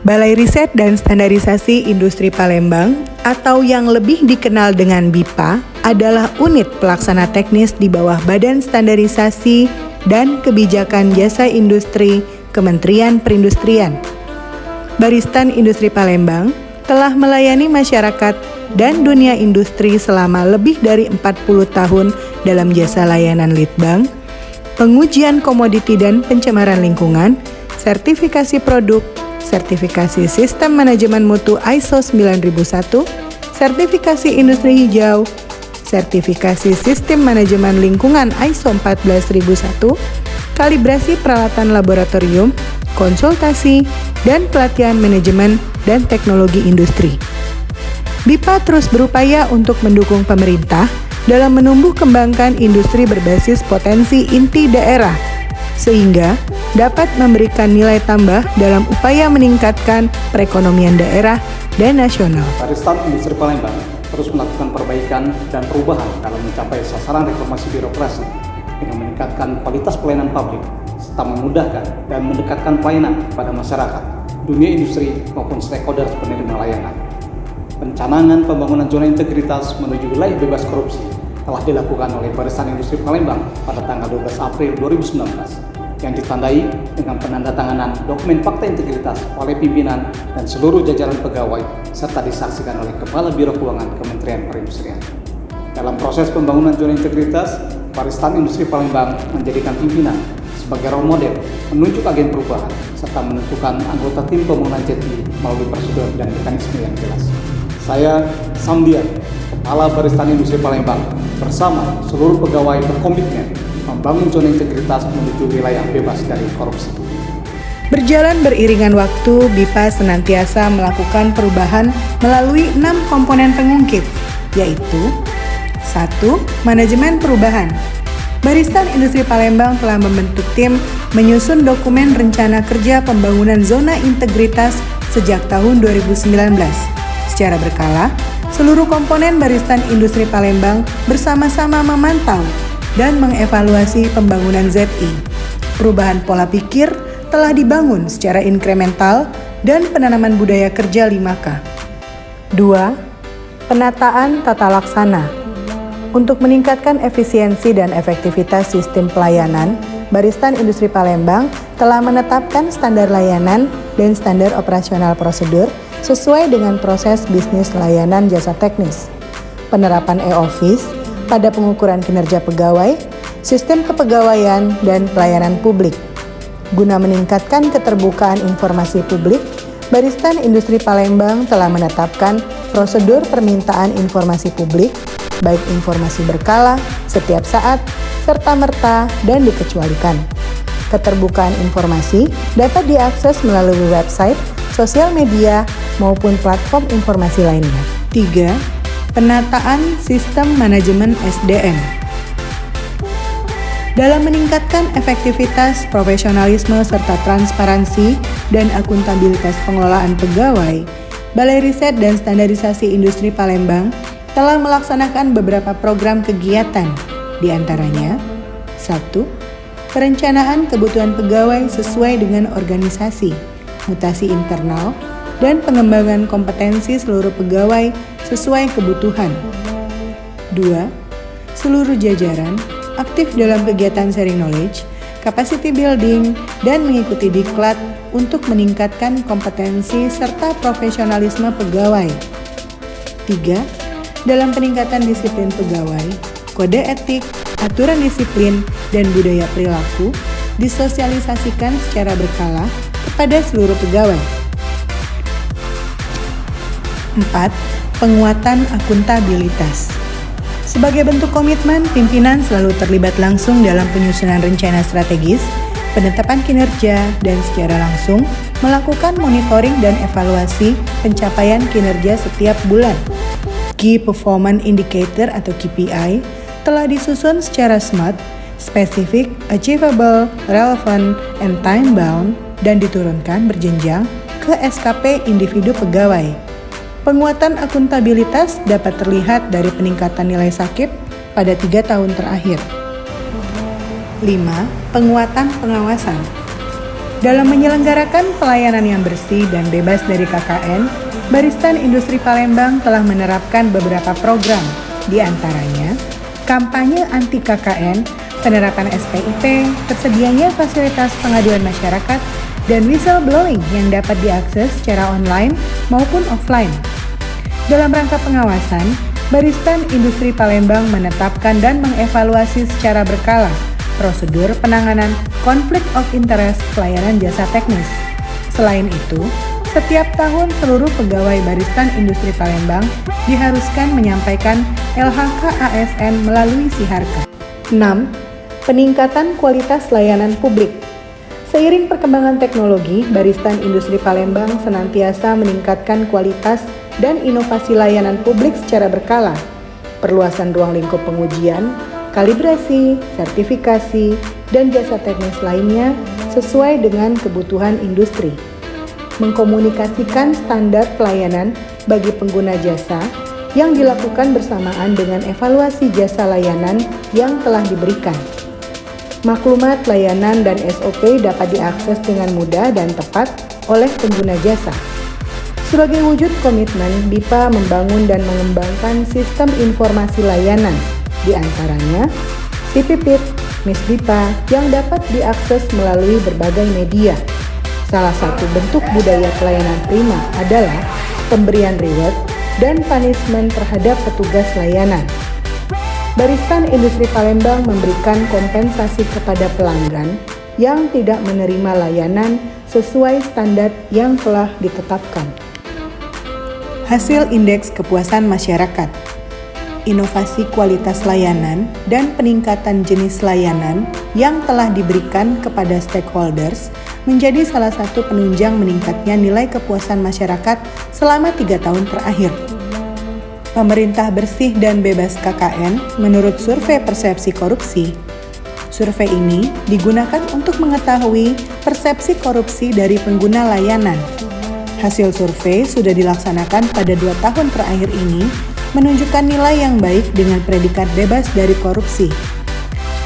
Balai Riset dan Standarisasi Industri Palembang atau yang lebih dikenal dengan BIPA adalah unit pelaksana teknis di bawah Badan Standarisasi dan Kebijakan Jasa Industri Kementerian Perindustrian. Baristan Industri Palembang telah melayani masyarakat dan dunia industri selama lebih dari 40 tahun dalam jasa layanan litbang, pengujian komoditi dan pencemaran lingkungan, sertifikasi produk, sertifikasi sistem manajemen mutu ISO 9001, sertifikasi industri hijau, sertifikasi sistem manajemen lingkungan ISO 14001, kalibrasi peralatan laboratorium, konsultasi, dan pelatihan manajemen dan teknologi industri. BIPA terus berupaya untuk mendukung pemerintah dalam menumbuh kembangkan industri berbasis potensi inti daerah, sehingga dapat memberikan nilai tambah dalam upaya meningkatkan perekonomian daerah dan nasional. Baristan Industri Palembang terus melakukan perbaikan dan perubahan dalam mencapai sasaran reformasi birokrasi dengan meningkatkan kualitas pelayanan publik serta memudahkan dan mendekatkan pelayanan kepada masyarakat, dunia industri maupun stakeholder penerima layanan. Pencanangan pembangunan zona integritas menuju wilayah bebas korupsi telah dilakukan oleh Baristan Industri Palembang pada tanggal 12 April 2019 yang ditandai dengan penandatanganan dokumen fakta integritas oleh pimpinan dan seluruh jajaran pegawai serta disaksikan oleh Kepala Biro Keuangan Kementerian Perindustrian. Dalam proses pembangunan zona integritas, Baristan Industri Palembang menjadikan pimpinan sebagai role model, menunjuk agen perubahan, serta menentukan anggota tim pembangunan JTI melalui prosedur dan mekanisme yang jelas. Saya, Samdian, Kepala Baristan Industri Palembang, bersama seluruh pegawai berkomitmen membangun zona integritas menuju wilayah bebas dari korupsi. Berjalan beriringan waktu, BIPA senantiasa melakukan perubahan melalui 6 komponen pengungkit, yaitu 1. Manajemen perubahan. Baristan Industri Palembang telah membentuk tim menyusun dokumen rencana kerja pembangunan zona integritas sejak tahun 2019. Secara berkala, seluruh komponen Baristan Industri Palembang bersama-sama memantau dan mengevaluasi pembangunan ZI. Perubahan pola pikir telah dibangun secara inkremental dan penanaman budaya kerja 5K. 2. Penataan tata laksana. Untuk meningkatkan efisiensi dan efektivitas sistem pelayanan, Baristan Industri Palembang telah menetapkan standar layanan dan standar operasional prosedur sesuai dengan proses bisnis layanan jasa teknis, penerapan e-office pada pengukuran kinerja pegawai, sistem kepegawaian, dan pelayanan publik. Guna meningkatkan keterbukaan informasi publik, Baristan Industri Palembang telah menetapkan prosedur permintaan informasi publik, baik informasi berkala, setiap saat, serta-merta, dan dikecualikan. Keterbukaan informasi dapat diakses melalui website, sosial media, maupun platform informasi lainnya. 3. Penataan sistem manajemen SDM. Dalam meningkatkan efektivitas, profesionalisme, serta transparansi dan akuntabilitas pengelolaan pegawai, Balai Riset dan Standarisasi Industri Palembang telah melaksanakan beberapa program kegiatan, di antaranya 1. Perencanaan kebutuhan pegawai sesuai dengan organisasi, mutasi internal, dan pengembangan kompetensi seluruh pegawai sesuai kebutuhan. 2. Seluruh jajaran aktif dalam kegiatan sharing knowledge, capacity building, dan mengikuti diklat untuk meningkatkan kompetensi serta profesionalisme pegawai. 3. Dalam peningkatan disiplin pegawai, kode etik, aturan disiplin, dan budaya perilaku disosialisasikan secara berkala kepada seluruh pegawai. 4. Penguatan akuntabilitas. Sebagai bentuk komitmen, pimpinan selalu terlibat langsung dalam penyusunan rencana strategis, penetapan kinerja, dan secara langsung melakukan monitoring dan evaluasi pencapaian kinerja setiap bulan. Key Performance Indicator atau KPI telah disusun secara SMART, spesifik, achievable, relevant, and time-bound, dan diturunkan berjenjang ke SKP individu pegawai. Penguatan akuntabilitas dapat terlihat dari peningkatan nilai SAKIP pada 3 tahun terakhir. 5. Penguatan pengawasan. Dalam menyelenggarakan pelayanan yang bersih dan bebas dari KKN, Barisan Industri Palembang telah menerapkan beberapa program, di antaranya kampanye anti KKN, penerapan SPIP, tersedianya fasilitas pengaduan masyarakat, dan whistleblowing yang dapat diakses secara online maupun offline. Dalam rangka pengawasan, Barisan Industri Palembang menetapkan dan mengevaluasi secara berkala prosedur penanganan konflik of interest pelayanan jasa teknis. Selain itu, setiap tahun seluruh pegawai Barisan Industri Palembang diharuskan menyampaikan LHK ASN melalui Siharka. 6. Peningkatan kualitas layanan publik. Seiring perkembangan teknologi, Barisan Industri Palembang senantiasa meningkatkan kualitas dan inovasi layanan publik secara berkala. Perluasan ruang lingkup pengujian, kalibrasi, sertifikasi, dan jasa teknis lainnya sesuai dengan kebutuhan industri. Mengkomunikasikan standar pelayanan bagi pengguna jasa yang dilakukan bersamaan dengan evaluasi jasa layanan yang telah diberikan. Maklumat layanan dan SOP dapat diakses dengan mudah dan tepat oleh pengguna jasa. Sebagai wujud komitmen, BIPA membangun dan mengembangkan sistem informasi layanan, di antaranya CPPIT, Miss BIPA yang dapat diakses melalui berbagai media. Salah satu bentuk budaya pelayanan prima adalah pemberian reward dan punishment terhadap petugas layanan. Barisan Industri Palembang memberikan kompensasi kepada pelanggan yang tidak menerima layanan sesuai standar yang telah ditetapkan. Hasil Indeks Kepuasan Masyarakat, inovasi kualitas layanan, dan peningkatan jenis layanan yang telah diberikan kepada stakeholders menjadi salah satu penunjang meningkatnya nilai kepuasan masyarakat selama 3 tahun terakhir. Pemerintah bersih dan bebas KKN menurut survei persepsi korupsi. Survei ini digunakan untuk mengetahui persepsi korupsi dari pengguna layanan. Hasil survei sudah dilaksanakan pada 2 tahun terakhir ini menunjukkan nilai yang baik dengan predikat bebas dari korupsi.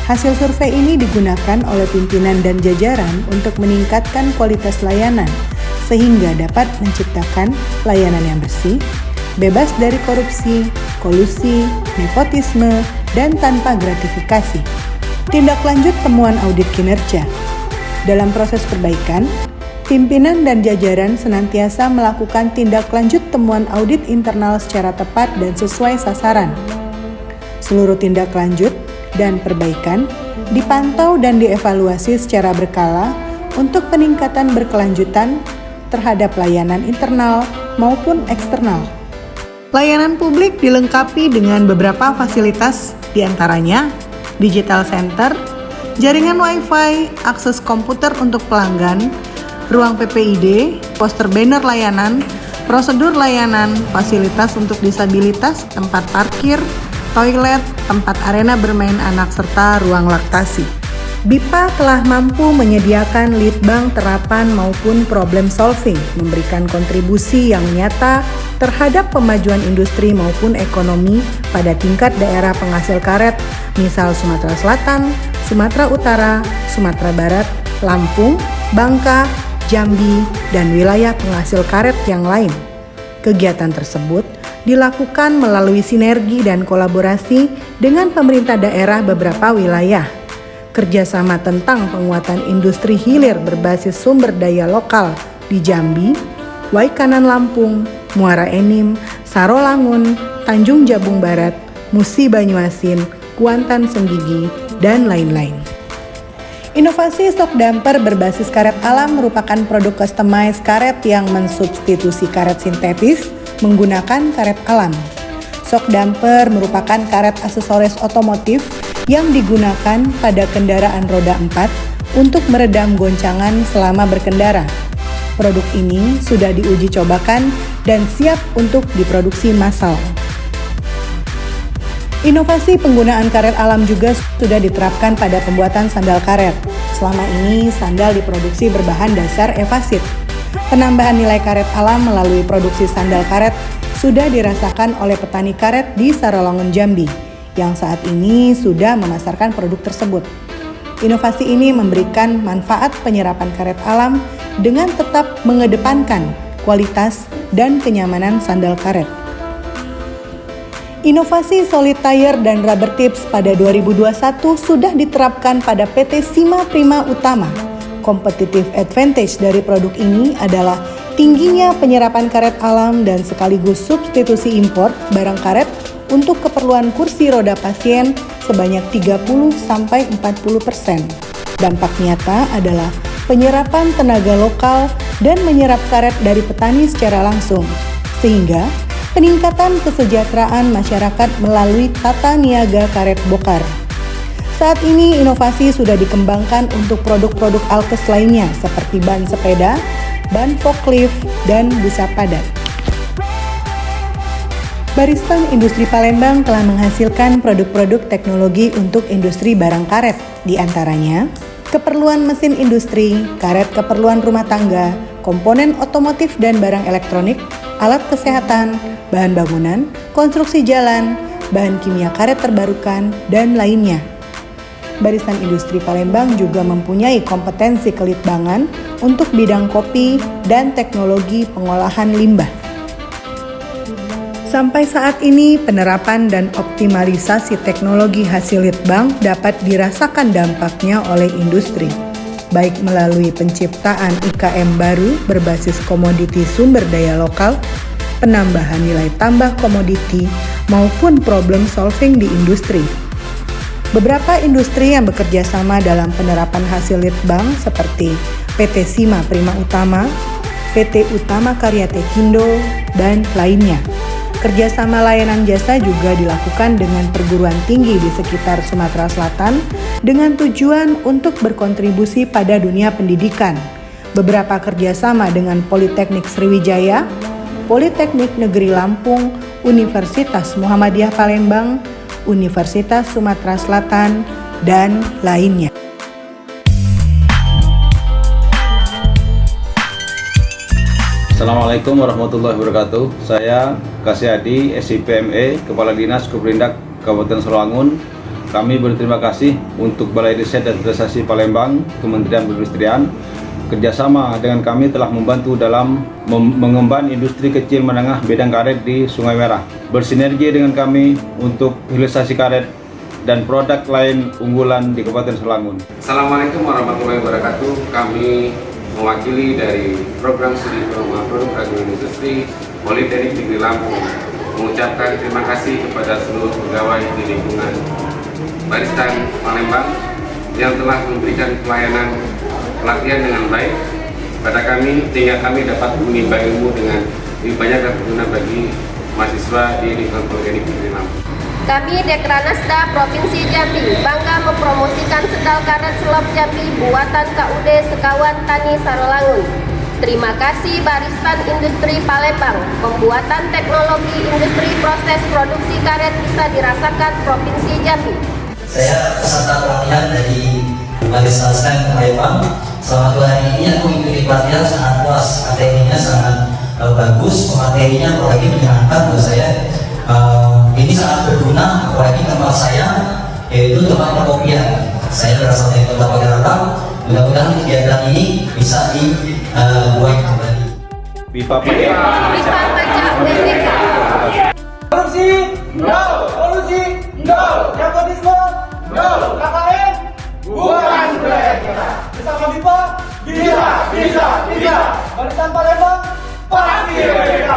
Hasil survei ini digunakan oleh pimpinan dan jajaran untuk meningkatkan kualitas layanan, sehingga dapat menciptakan layanan yang bersih, bebas dari korupsi, kolusi, nepotisme, dan tanpa gratifikasi. Tindak lanjut temuan audit kinerja. Dalam proses perbaikan, pimpinan dan jajaran senantiasa melakukan tindak lanjut temuan audit internal secara tepat dan sesuai sasaran. Seluruh tindak lanjut dan perbaikan dipantau dan dievaluasi secara berkala untuk peningkatan berkelanjutan terhadap layanan internal maupun eksternal. Layanan publik dilengkapi dengan beberapa fasilitas, diantaranya digital center, jaringan wifi, akses komputer untuk pelanggan, ruang PPID, poster banner layanan, prosedur layanan, fasilitas untuk disabilitas, tempat parkir, toilet, tempat arena bermain anak, serta ruang laktasi. BIPA telah mampu menyediakan litbang terapan maupun problem solving, memberikan kontribusi yang nyata terhadap pemajuan industri maupun ekonomi pada tingkat daerah penghasil karet, misal Sumatera Selatan, Sumatera Utara, Sumatera Barat, Lampung, Bangka, Jambi, dan wilayah penghasil karet yang lain. Kegiatan tersebut dilakukan melalui sinergi dan kolaborasi dengan pemerintah daerah beberapa wilayah. Kerjasama tentang penguatan industri hilir berbasis sumber daya lokal di Jambi, Waikanan Lampung, Muara Enim, Sarolangun, Tanjung Jabung Barat, Musi Banyuasin, Kuantan Senggigi, dan lain-lain. Inovasi shock damper berbasis karet alam merupakan produk customized karet yang mensubstitusi karet sintetis menggunakan karet alam. Shock damper merupakan karet aksesoris otomotif yang digunakan pada kendaraan roda 4 untuk meredam goncangan selama berkendara. Produk ini sudah diuji cobakan dan siap untuk diproduksi massal. Inovasi penggunaan karet alam juga sudah diterapkan pada pembuatan sandal karet. Selama ini, sandal diproduksi berbahan dasar evasit. Penambahan nilai karet alam melalui produksi sandal karet sudah dirasakan oleh petani karet di Sarolangun, Jambi, yang saat ini sudah memasarkan produk tersebut. Inovasi ini memberikan manfaat penyerapan karet alam dengan tetap mengedepankan kualitas dan kenyamanan sandal karet. Inovasi solid tire dan rubber tips pada 2021 sudah diterapkan pada PT Sima Prima Utama. Competitive advantage dari produk ini adalah tingginya penyerapan karet alam dan sekaligus substitusi impor barang karet untuk keperluan kursi roda pasien sebanyak 30-40%. Dampak nyata adalah penyerapan tenaga lokal dan menyerap karet dari petani secara langsung, sehingga peningkatan kesejahteraan masyarakat melalui tata niaga karet bokar. Saat ini inovasi sudah dikembangkan untuk produk-produk alkes lainnya seperti ban sepeda, ban forklift, dan busa padat. Baristan Industri Palembang telah menghasilkan produk-produk teknologi untuk industri barang karet, di antaranya keperluan mesin industri, karet keperluan rumah tangga, komponen otomotif dan barang elektronik, alat kesehatan, bahan bangunan, konstruksi jalan, bahan kimia karet terbarukan, dan lainnya. Baristan Industri Palembang juga mempunyai kompetensi kelitbangan untuk bidang kopi dan teknologi pengolahan limbah. Sampai saat ini, penerapan dan optimalisasi teknologi hasil litbang dapat dirasakan dampaknya oleh industri, baik melalui penciptaan IKM baru berbasis komoditi sumber daya lokal, penambahan nilai tambah komoditi, maupun problem solving di industri. Beberapa industri yang bekerja sama dalam penerapan hasil litbang seperti PT Sima Prima Utama, PT Utama Karya Tekindo, dan lainnya. Kerjasama layanan jasa juga dilakukan dengan perguruan tinggi di sekitar Sumatera Selatan dengan tujuan untuk berkontribusi pada dunia pendidikan. Beberapa kerjasama dengan Politeknik Sriwijaya, Politeknik Negeri Lampung, Universitas Muhammadiyah Palembang, Universitas Sumatera Selatan, dan lainnya. Assalamualaikum warahmatullahi wabarakatuh. Saya Kasyadi, SIPME, Kepala Dinas Kuperindak Kabupaten Serolangun. Kami berterima kasih untuk Balai Riset dan Investasi Palembang, Kementerian Perindustrian. Kerjasama dengan kami telah membantu dalam mengemban industri kecil menengah bidang karet di Sungai Merah. Bersinergi dengan kami untuk hilirisasi karet dan produk lain unggulan di Kabupaten Serolangun. Assalamualaikum warahmatullahi wabarakatuh. Kami mewakili dari Program Studi Pengembangan Produk Agroindustri Politeknik Negeri Lampung mengucapkan terima kasih kepada seluruh pegawai di lingkungan Baristan Palembang yang telah memberikan pelayanan pelatihan dengan baik pada kami sehingga kami dapat menimba ilmu dengan lebih banyak dan berguna bagi mahasiswa di lingkungan Politeknik Negeri Lampung. Kami Dekranasda Provinsi Jambi bangga mempromosikan sendal karet selop Jambi buatan KUD Sekawan Tani Sarolangun. Terima kasih Baristan Industri Palembang. Pembuatan teknologi industri proses produksi karet bisa dirasakan Provinsi Jambi. Saya peserta pelatihan dari Baristan Palembang. Selama 2 hari ini aku mengikuti pelatihan sangat puas. Materinya sangat bagus, materinya apalagi menyenangkan buat saya. Ini sangat berguna apalagi tempat saya yaitu tempat perkopian. Saya berasal dari Kota Pagarapang. Mudah-mudahan kegiatan ini bisa dibuat kembali. Pipa pajak BPK. Korupsi, no. Kolusi, no. Nepotisme, no. KKN, bukan proyek kita. Bersama BIPA, bisa. Baristan Palembang, pasti BPK.